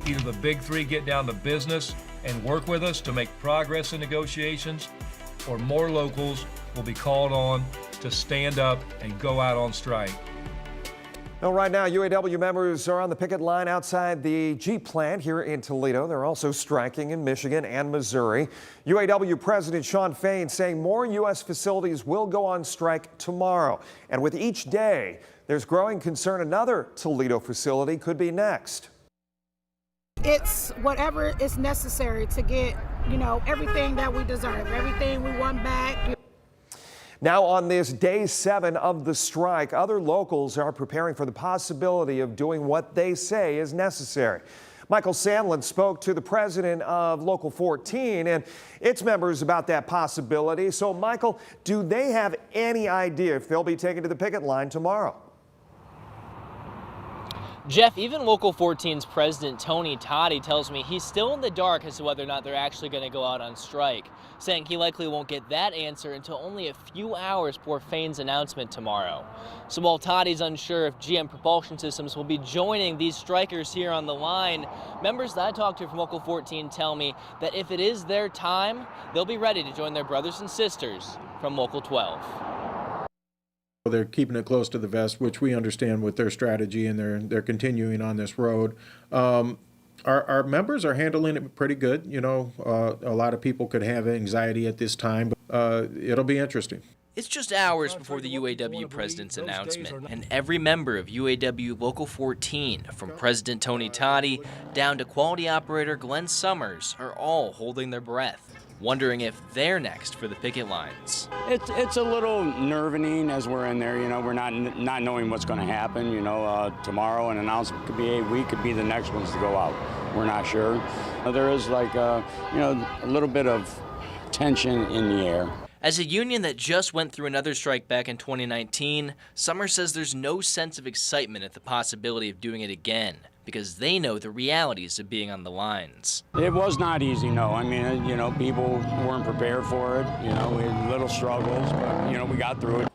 Either the big three get down to business and work with us to make progress in negotiations, or more locals will be called on to stand up and go out on strike. Well, right now, UAW members are on the picket line outside the Jeep plant here in Toledo. They're also striking in Michigan and Missouri. UAW President Shawn Fain saying more U.S. facilities will go on strike tomorrow. And with each day, there's growing concern another Toledo facility could be next. It's whatever is necessary to get, everything that we deserve, everything we want back. Now on this day 7 of the strike, other locals are preparing for the possibility of doing what they say is necessary. Michael Sandlin spoke to the president of Local 14 and its members about that possibility. So, Michael, do they have any idea if they'll be taken to the picket line tomorrow? Jeff, even Local 14's president, Tony Toddy, tells me he's still in the dark as to whether or not they're actually going to go out on strike, saying he likely won't get that answer until only a few hours before Fain's announcement tomorrow. So while Toddy's unsure if GM Propulsion Systems will be joining these strikers here on the line, members that I talked to from Local 14 tell me that if it is their time, they'll be ready to join their brothers and sisters from Local 12. They're keeping it close to the vest, which we understand with their strategy, and they're continuing on this road. Our members are handling it pretty good. A lot of people could have anxiety at this time, but it'll be interesting. It's just hours before the UAW president's announcement, and every member of UAW Local 14, from President Tony Toddy down to quality operator Glenn Summers, are all holding their breath, wondering if they're next for the picket lines. It's a little nerve-wracking as we're in there. We're not knowing what's going to happen. Tomorrow an announcement could be we could be the next ones to go out. We're not sure. There is a little bit of tension in the air. As a union that just went through another strike back in 2019, Summers says there's no sense of excitement at the possibility of doing it again, because they know the realities of being on the lines. It was not easy, no. I mean, people weren't prepared for it. We had little struggles, but, we got through it.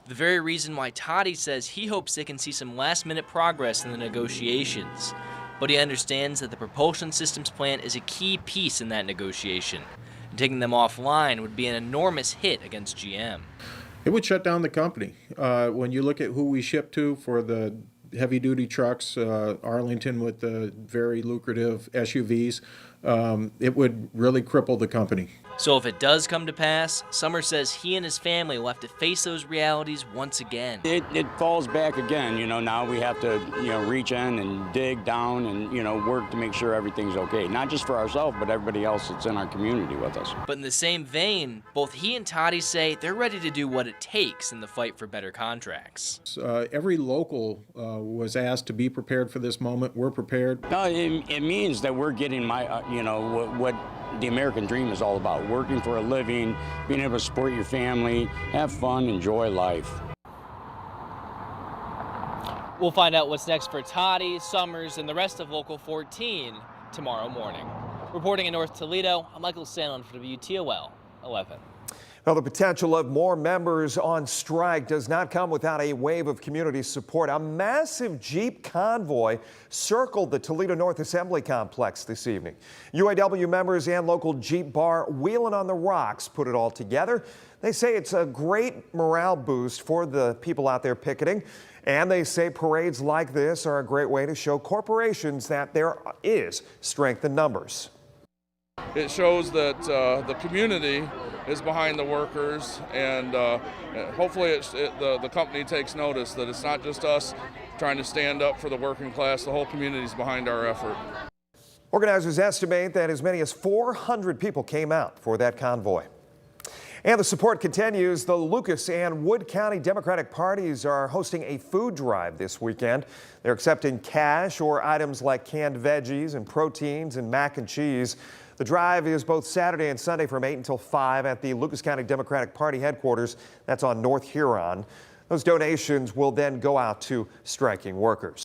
The very reason why Toddy says he hopes they can see some last-minute progress in the negotiations. But he understands that the propulsion systems plant is a key piece in that negotiation. And taking them offline would be an enormous hit against GM. It would shut down the company. When you look at who we ship to for the heavy-duty trucks, Arlington with the very lucrative SUVs, it would really cripple the company. So if it does come to pass, Summers says he and his family will have to face those realities once again. It falls back again. Now we have to, reach in and dig down and, work to make sure everything's okay. Not just for ourselves, but everybody else that's in our community with us. But in the same vein, both he and Toddy say they're ready to do what it takes in the fight for better contracts. Every local was asked to be prepared for this moment. We're prepared. No, it means that we're getting what the American dream is all about. Working for a living, being able to support your family, have fun, enjoy life. We'll find out what's next for Toddy, Summers, and the rest of Local 14 tomorrow morning. Reporting in North Toledo, I'm Michael Sandlin for WTOL 11. Well, the potential of more members on strike does not come without a wave of community support. A massive Jeep convoy circled the Toledo North Assembly Complex this evening. UAW members and local Jeep bar Wheelin' on the Rocks put it all together. They say it's a great morale boost for the people out there picketing. And they say parades like this are a great way to show corporations that there is strength in numbers. It shows that the community is behind the workers, and hopefully the company takes notice that it's not just us trying to stand up for the working class. The whole community is behind our effort. Organizers estimate that as many as 400 people came out for that convoy. And the support continues. The Lucas and Wood County Democratic parties are hosting a food drive this weekend. They're accepting cash or items like canned veggies and proteins and mac and cheese. The drive is both Saturday and Sunday from 8 until 5 at the Lucas County Democratic Party headquarters. That's on North Huron. Those donations will then go out to striking workers.